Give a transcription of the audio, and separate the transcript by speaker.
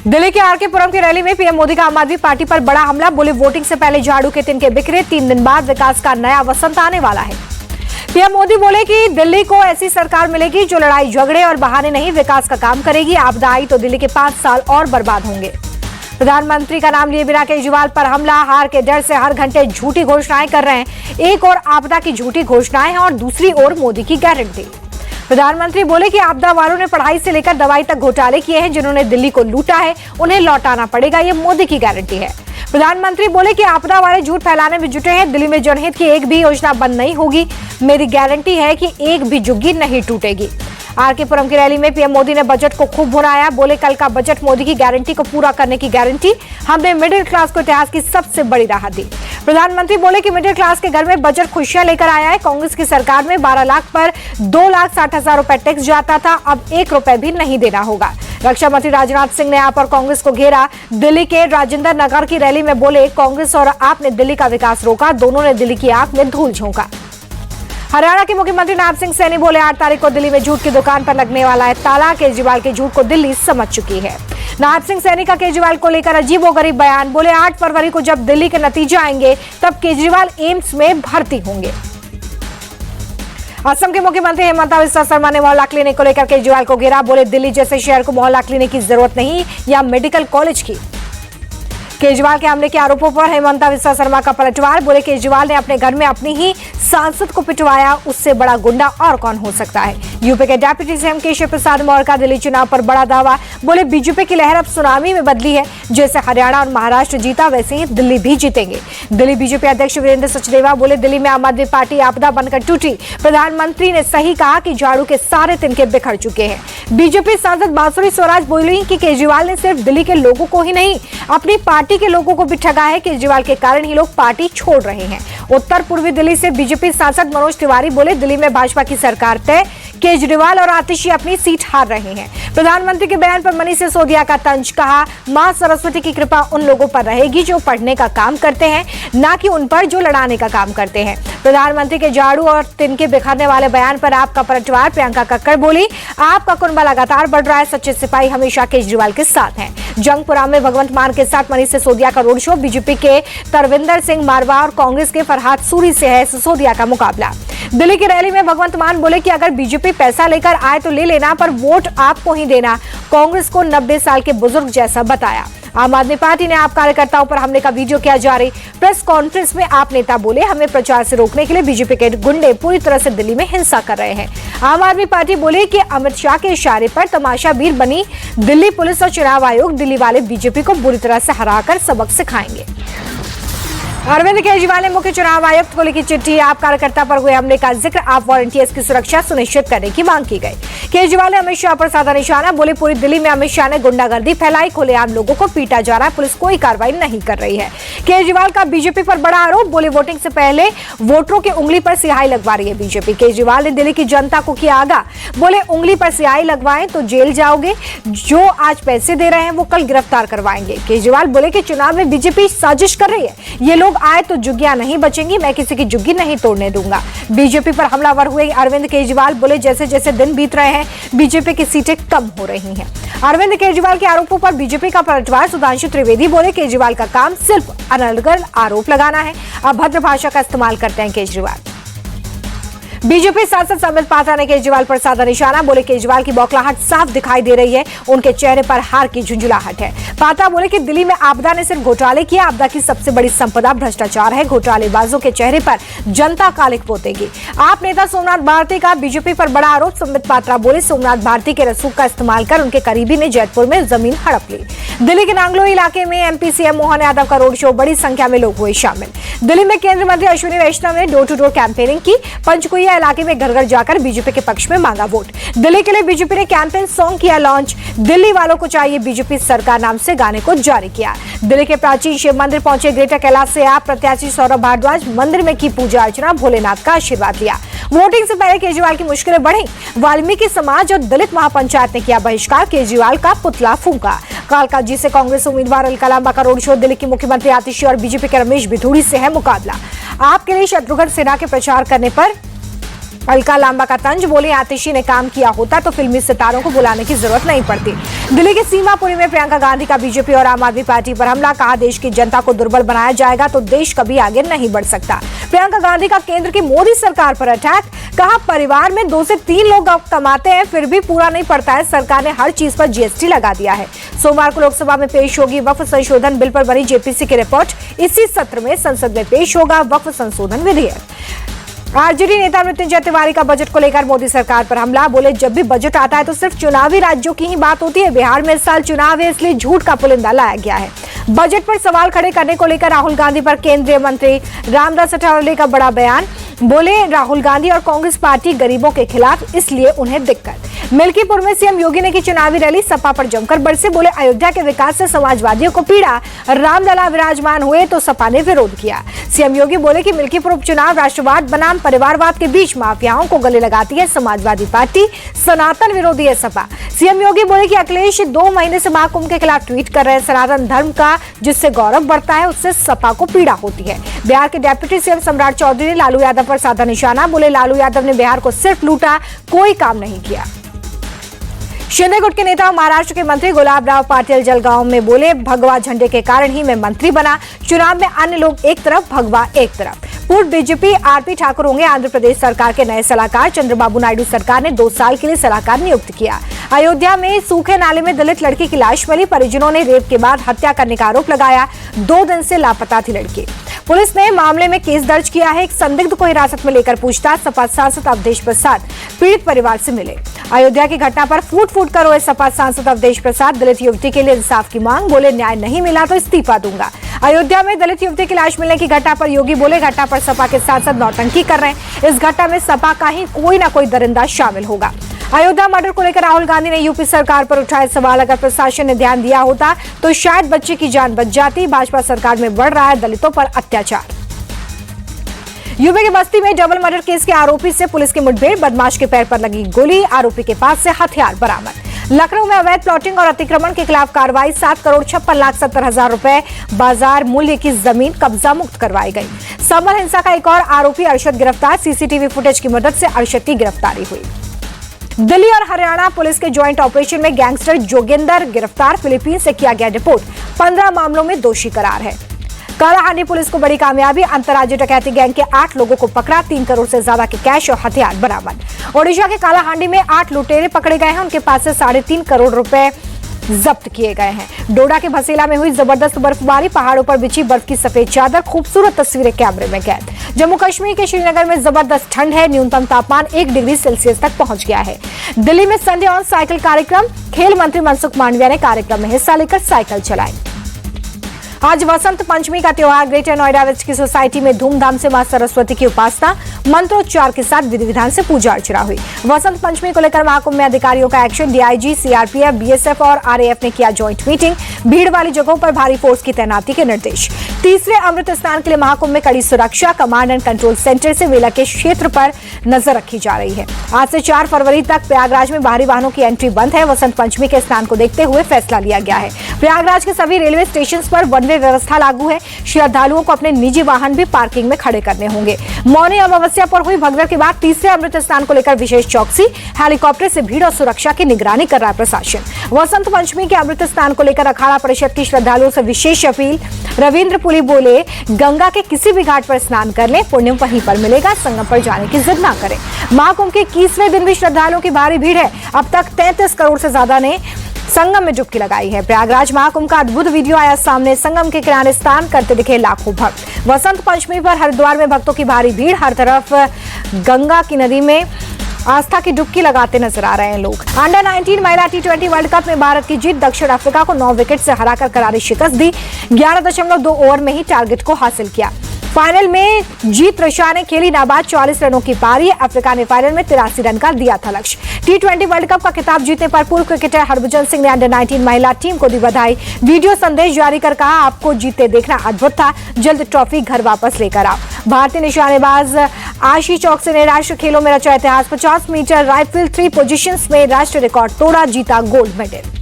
Speaker 1: दिल्ली के आरके पुरम की रैली में पीएम मोदी का आम आदमी पार्टी पर बड़ा हमला। बोले वोटिंग से पहले झाड़ू के तिनके बिखरे, 3 दिन बाद विकास का नया वसंत आने वाला है। पीएम मोदी बोले कि दिल्ली को ऐसी सरकार मिलेगी जो लड़ाई झगड़े और बहाने नहीं विकास का काम करेगी। आपदा आई तो दिल्ली के 5 साल और बर्बाद होंगे। प्रधानमंत्री का नाम लिए बिना केजरीवाल पर हमला। हार के डर से हर घंटे झूठी घोषणाएं कर रहे हैं। एक और आपदा की झूठी घोषणाएं हैं और दूसरी ओर मोदी की गारंटी। प्रधानमंत्री बोले कि आपदा वालों ने पढ़ाई से लेकर दवाई तक घोटाले किए हैं। जिन्होंने दिल्ली को लूटा है उन्हें लौटाना पड़ेगा, ये मोदी की गारंटी है। प्रधानमंत्री बोले कि आपदा वाले झूठ फैलाने में जुटे हैं। दिल्ली में जनहित की एक भी योजना बंद नहीं होगी। मेरी गारंटी है कि एक भी झुग्गी नहीं टूटेगी। आरके पुरम की रैली में पीएम मोदी ने बजट को खूब भुनाया। बोले कल का बजट मोदी की गारंटी को पूरा करने की गारंटी। हमने मिडिल क्लास को इतिहास की सबसे बड़ी राहत दी। प्रधानमंत्री बोले कि मिडिल क्लास के घर में बजट खुशियां लेकर आया है। कांग्रेस की सरकार में 12 लाख पर 2,60,000 रुपए टैक्स जाता था, अब 1 रुपए भी नहीं देना होगा। रक्षा मंत्री राजनाथ सिंह ने आप और कांग्रेस को घेरा। दिल्ली के राजेंद्र नगर की रैली में बोले कांग्रेस और आपने दिल्ली का विकास रोका, दोनों ने दिल्ली की आंख में धूल झोंका। हरियाणा के मुख्यमंत्री नायब सिंह सैनी बोले 8 तारीख को दिल्ली में झूठ की दुकान पर लगने वाला है ताला। केजरीवाल के झूठ को दिल्ली समझ चुकी है। नायब सिंह सैनी का केजरीवाल को लेकर अजीबोगरीब बयान। बोले 8 फरवरी को जब दिल्ली के नतीजे आएंगे तब केजरीवाल एम्स में भर्ती होंगे। असम के मुख्यमंत्री हेमंत बिस्वा शर्मा ने मोहल्ला क्लिनिक को लेकर केजरीवाल को घेरा। बोले दिल्ली जैसे शहर को मोहल्ला क्लिनिक की जरूरत नहीं या मेडिकल कॉलेज की। केजरीवाल के हमले के आरोपों पर हेमंत बिस्वा शर्मा का पलटवार। बोले केजरीवाल ने अपने घर में अपनी ही सांसद को पिटवाया, उससे बड़ा गुंडा और कौन हो सकता है। यूपी के डिप्टी सीएम केशव प्रसाद मौर्य का दिल्ली चुनाव पर बड़ा दावा। बोले बीजेपी की लहर अब सुनामी में बदली है। जैसे हरियाणा और महाराष्ट्र जीता वैसे ही दिल्ली भी जीतेंगे। दिल्ली बीजेपी अध्यक्ष वीरेंद्र सचदेवा बोले दिल्ली में आम आदमी पार्टी आपदा बनकर टूटी। प्रधानमंत्री ने सही कहा कि झाड़ू के सारे तिनके बिखर चुके हैं। बीजेपी सांसद बांसुरी स्वराज बोली कि केजरीवाल ने सिर्फ दिल्ली के लोगों को ही नहीं अपनी पार्टी के लोगों को भी ठगा है। केजरीवाल के कारण ही लोग पार्टी छोड़ रहे हैं। उत्तर पूर्वी दिल्ली से बीजेपी सांसद मनोज तिवारी बोले दिल्ली में भाजपा की सरकार तय, केजरीवाल और आतिशी अपनी सीट हार रहे हैं। प्रधानमंत्री के बयान पर मनीष सिसोदिया का तंज। कहा मां सरस्वती की कृपा उन लोगों पर रहेगी जो पढ़ने का काम करते हैं, ना कि उन पर जो लड़ाने का काम करते हैं। प्रधानमंत्री के झाड़ू और तिनके बिखरने वाले बयान पर आपका पलटवार। प्रियंका कक्कड़ बोली आपका कुनबा लगातार बढ़ रहा है, सच्चे सिपाही हमेशा केजरीवाल के साथ हैं। जंगपुरा में भगवंत मान के साथ मनीष सिसोदिया का रोड शो। बीजेपी के तरविंदर सिंह मारवा और कांग्रेस के फरहाद सूरी से है सिसोदिया का मुकाबला। दिल्ली की रैली में भगवंत मान बोले कि अगर बीजेपी पैसा लेकर आए तो ले लेना, पर वोट आपको ही देना। कांग्रेस को 90 साल के बुजुर्ग जैसा बताया। आम आदमी पार्टी ने आप कार्यकर्ताओं पर हमले का वीडियो किया जारी। प्रेस कॉन्फ्रेंस में आप नेता बोले हमें प्रचार से रोकने के लिए बीजेपी के गुंडे पूरी तरह से दिल्ली में हिंसा कर रहे हैं। आम आदमी पार्टी बोले कि अमित शाह के इशारे पर तमाशाबीर बनी दिल्ली पुलिस और चुनाव आयोग। दिल्ली वाले बीजेपी को बुरी तरह से हराकर सबक सिखाएंगे। अरविंद केजरीवाल ने मुख्य चुनाव आयुक्त को लिखी चिट्ठी। आप कार्यकर्ता पर हुए हमले का जिक्र, आप वॉलंटियर्स की सुरक्षा सुनिश्चित करने की मांग की गई। केजरीवाल ने अमित शाह पर साधा निशाना। बोले पूरी दिल्ली में अमित शाह ने गुंडागर्दी फैलाई, खुलेआम लोगों को पीटा जा रहा है, पुलिस कोई कार्रवाई नहीं कर रही है। केजरीवाल का बीजेपी पर बड़ा आरोप। बोले वोटिंग से पहले वोटरों की उंगली पर स्याही लगवा रही है बीजेपी। केजरीवाल ने दिल्ली की जनता को किया आगाह। बोले उंगली पर स्याही लगवाएं तो जेल जाओगे, जो आज पैसे दे रहे हैं वो कल गिरफ्तार करवाएंगे। केजरीवाल बोले कि चुनाव में बीजेपी साजिश कर रही है, ये लोग आए तो जुग्गियां नहीं बचेंगी, मैं किसी की जुग्गी नहीं तोड़ने दूंगा। बीजेपी पर हमलावर हुए अरविंद केजरीवाल। बोले जैसे जैसे दिन बीत रहे हैं बीजेपी की सीटें कम हो रही हैं। अरविंद केजरीवाल के आरोपों पर बीजेपी का पलटवार। सुधांशु त्रिवेदी बोले केजरीवाल का काम सिर्फ अनर्गल आरोप लगाना है, अभद्र भाषा का इस्तेमाल करते हैं केजरीवाल। बीजेपी सांसद संबित पात्रा ने केजरीवाल पर साधा निशाना। बोले केजरीवाल की बौखलाहट साफ दिखाई दे रही है, उनके चेहरे पर हार की झुंझुलाहट है। पात्रा बोले कि दिल्ली में आपदा ने सिर्फ घोटाले किए, आपदा की सबसे बड़ी संपदा भ्रष्टाचार है। घोटालेबाजों के चेहरे पर जनता कालिक पोतेगी। आप नेता सोमनाथ भारती का बीजेपी पर बड़ा आरोप। संबित पात्रा बोले सोमनाथ भारती के रसूख का इस्तेमाल कर उनके करीबी ने जैतपुर में जमीन हड़प ली। दिल्ली के नांगलो इलाके में एमपी सीएम मोहन यादव का रोड शो, बड़ी संख्या में लोग हुए शामिल। दिल्ली में केंद्रीय मंत्री अश्विनी वैष्णव ने डोर टू डोर कैंपेनिंग की। पंचकुला इलाके में घर घर जाकर बीजेपी के पक्ष में मांगा वोट। दिल्ली के लिए बीजेपी ने कैंपेन सॉन्ग किया लॉन्च। दिल्ली वालों को चाहिए बीजेपी सरकार नाम से गाने को जारी किया। दिल्ली के प्राचीन शिव मंदिर पहुंचे ग्रेटर कैलाश से आप प्रत्याशी सौरभ भारद्वाज। मंदिर में की पूजा अर्चना, भोलेनाथ का आशीर्वाद लिया। वोटिंग से पहले केजरीवाल की मुश्किलें बढ़ी। वाल्मीकि समाज और दलित महापंचायत ने किया बहिष्कार। केजरीवाल का पुतला फूंका। कालकाजी से कांग्रेस उम्मीदवार अलकलांबा का रोड शो। दिल्ली की मुख्यमंत्री आतिशी और बीजेपी के रमेश भिथुड़ी से है मुकाबला। आपके लिए शत्रुघ्न सिन्हा के प्रचार करने पर अलका लांबा का तंज, बोले आतिशी ने काम किया होता तो फिल्मी सितारों को बुलाने की जरूरत नहीं पड़ती। दिल्ली के सीमापुरी में प्रियंका गांधी का बीजेपी और आम आदमी पार्टी पर हमला, कहा देश की जनता को दुर्बल बनाया जाएगा तो देश कभी आगे नहीं बढ़ सकता। प्रियंका गांधी का केंद्र की मोदी सरकार पर अटैक, कहा परिवार में 2 से 3 लोग कमाते हैं फिर भी पूरा नहीं पड़ता है, सरकार ने हर चीज पर जीएसटी लगा दिया है। सोमवार को लोकसभा में पेश होगी वक्फ संशोधन बिल पर बनी जेपीसी की रिपोर्ट, इसी सत्र में संसद में पेश होगा वक्फ संशोधन विधेयक। आरजेडी नेता मृत्युंजय तिवारी का बजट को लेकर मोदी सरकार पर हमला, बोले जब भी बजट आता है तो सिर्फ चुनावी राज्यों की ही बात होती है, बिहार में इस साल चुनाव है इसलिए झूठ का पुलिंदा लाया गया है। बजट पर सवाल खड़े करने को लेकर राहुल गांधी पर केंद्रीय मंत्री रामदास अठावले का बड़ा बयान, बोले राहुल गांधी और कांग्रेस पार्टी गरीबों के खिलाफ इसलिए उन्हें दिक्कत। मिल्कीपुर में सीएम योगी ने की चुनावी रैली, सपा पर जमकर बरसे, बोले अयोध्या के विकास से समाजवादियों को पीड़ा, रामलला विराजमान हुए तो सपा ने विरोध किया। सीएम योगी बोले कि मिल्कीपुर उपचुनाव राष्ट्रवाद बनाम परिवारवाद के बीच माफियाओं को गले लगाती है समाजवादी पार्टी, सनातन विरोधी है सपा। सीएम योगी बोले कि अखिलेश 2 महीने से महाकुंभ के खिलाफ ट्वीट कर रहे हैं, सनातन धर्म का जिससे गौरव बढ़ता है उससे सपा को पीड़ा होती है। बिहार के डिप्टी सीएम सम्राट चौधरी ने लालू यादव पर साधा निशाना, बोले लालू यादव ने बिहार को सिर्फ लूटा, कोई काम नहीं किया। शिंदे गुट के नेता महाराष्ट्र के मंत्री गुलाबराव पाटिल जलगांव में बोले भगवा झंडे के कारण ही मैं मंत्री बना, चुनाव में अन्य लोग एक तरफ भगवा एक तरफ। पूर्व डीजीपी आरपी ठाकुर होंगे आंध्र प्रदेश सरकार के नए सलाहकार, चंद्रबाबू नायडू सरकार ने 2 साल के लिए सलाहकार नियुक्त किया। अयोध्या में सूखे नाले में दलित लड़की की लाश मिली, परिजनों ने रेप के बाद हत्या करने का आरोप लगाया, 2 दिन से लापता थी लड़की। पुलिस ने मामले में केस दर्ज किया है, एक संदिग्ध को हिरासत में लेकर पूछताछ, सपा सांसद अवधेश प्रसाद पीड़ित परिवार से मिले। अयोध्या की घटना पर फूट फूट कर रोए सपा सांसद अवधेश प्रसाद, दलित युवती के लिए इंसाफ की मांग, बोले न्याय नहीं मिला तो इस्तीफा दूंगा। अयोध्या में दलित युवती की लाश मिलने की घटना पर योगी बोले घटना पर सपा के सांसद नौटंकी कर रहे हैं, इस घटना में सपा का ही कोई ना कोई दरिंदा शामिल होगा। अयोध्या मर्डर को लेकर राहुल गांधी ने यूपी सरकार पर उठाए सवाल, अगर प्रशासन ने ध्यान दिया होता तो शायद बच्चे की जान बच जाती, भाजपा सरकार में बढ़ रहा है दलितों पर अत्याचार। यूपी के बस्ती में डबल मर्डर केस के आरोपी से पुलिस की मुठभेड़, बदमाश के पैर पर लगी गोली, आरोपी के पास से हथियार बरामद। लखनऊ में अवैध प्लॉटिंग और अतिक्रमण के खिलाफ कार्रवाई, 7,56,70,000 रुपए बाजार मूल्य की जमीन कब्जा मुक्त करवाई गई। समर हिंसा का एक और आरोपी अरशद गिरफ्तार, सीसीटीवी फुटेज की मदद से अरशद की गिरफ्तारी हुई। दिल्ली और हरियाणा पुलिस के ज्वाइंट ऑपरेशन में गैंगस्टर जोगिंदर गिरफ्तार, फिलीपींस से किया गया डिपोर्ट, 15 मामलों में दोषी करार है। कालाहांडी पुलिस को बड़ी कामयाबी, अंतर्राज्यीय डकैती गैंग के 8 लोगों को पकड़ा, 3 करोड़ से ज्यादा के कैश और हथियार बरामद। ओडिशा के कालाहांडी में 8 लुटेरे पकड़े गए हैं, उनके पास से 3.5 करोड़ रुपए जब्त किए गए हैं। डोडा के भसेला में हुई जबरदस्त बर्फबारी, पहाड़ों पर बिछी बर्फ की सफेद चादर, खूबसूरत तस्वीरें कैमरे में कैद। जम्मू कश्मीर के श्रीनगर में जबरदस्त ठंड है, न्यूनतम तापमान 1 डिग्री सेल्सियस तक पहुंच गया है। दिल्ली में संडे ऑन साइकिल कार्यक्रम, खेल मंत्री मनसुख मांडविया ने कार्यक्रम में हिस्सा लेकर साइकिल चलाई। आज वसंत पंचमी का त्योहार, ग्रेटर नोएडा वेस्ट की सोसाइटी में धूमधाम से मां सरस्वती की उपासना, मंत्रोच्चार के साथ विधि विधान से पूजा अर्चना हुई। वसंत पंचमी को लेकर महाकुंभ में अधिकारियों का एक्शन, डीआईजी, सीआरपीएफ, बीएसएफ और आरएएफ ने किया ज्वाइंट मीटिंग, भीड़ वाली जगहों पर भारी फोर्स की तैनाती के निर्देश। तीसरे अमृत स्नान के लिए महाकुंभ में कड़ी सुरक्षा, कमांड एंड कंट्रोल सेंटर से मेला के क्षेत्र पर नजर रखी जा रही है। आज से 4 फरवरी तक प्रयागराज में बाहरी वाहनों की एंट्री बंद है। वसंत पंचमी के स्नान को देखते हुए फैसला लिया गया है। प्रयागराज के सभी रेलवे स्टेशन पर वन वे व्यवस्था लागू है। श्रद्धालुओं को अपने निजी वाहन भी पार्किंग में खड़े करने होंगे। मौनी अमावस्या पर हुई भगदड़ के बाद तीसरे अमृत स्नान को लेकर विशेष चौकसी, हेलीकॉप्टर से भीड़ और सुरक्षा की निगरानी कर रहा है प्रशासन। वसंत पंचमी के अमृत स्नान को लेकर अखाड़ा परिषद की श्रद्धालुओं से विशेष अपील। रविंद्र पुरी बोले, गंगा के किसी भी घाट पर स्नान कर लें, पुण्य वहीं पर मिलेगा, संगम पर जाने की जिद ना करें। महाकुंभ के 21वें दिन भी श्रद्धालुओं की भारी भीड़ है। अब तक 33 करोड़ से ज्यादा ने संगम में डुबकी लगाई है। प्रयागराज महाकुंभ का अद्भुत वीडियो आया सामने, संगम के किनारे स्नान करते दिखे लाखों भक्त। वसंत पंचमी पर हरिद्वार में भक्तों की भारी भीड़, हर तरफ गंगा की नदी में आस्था की डुबकी लगाते नजर आ रहे हैं लोग। अंडर 19 महिला T20 वर्ल्ड कप में भारत की जीत, दक्षिण अफ्रीका को 9 विकेट से हराकर करारी शिकस्त दी, 11.2 ओवर में ही टारगेट को हासिल किया। फाइनल में जीत ऋषा ने खेली नाबाद 44 रनों की पारी, अफ्रीका ने फाइनल में 83 रन का दिया था लक्ष्य। T20 वर्ल्ड कप का खिताब जीतने पर पूर्व क्रिकेटर हरभजन सिंह ने अंडर 19 महिला टीम को दी बधाई। वीडियो संदेश जारी कर कहा, आपको जीतते देखना अद्भुत था, जल्द ट्रॉफी घर वापस लेकर आओ। भारतीय निशानेबाज आशी चौकसी ने राष्ट्रीय खेलों में रचा इतिहास, 50 मीटर राइफल 3 पोजीशंस में राष्ट्रीय रिकॉर्ड तोड़ा, जीता गोल्ड मेडल।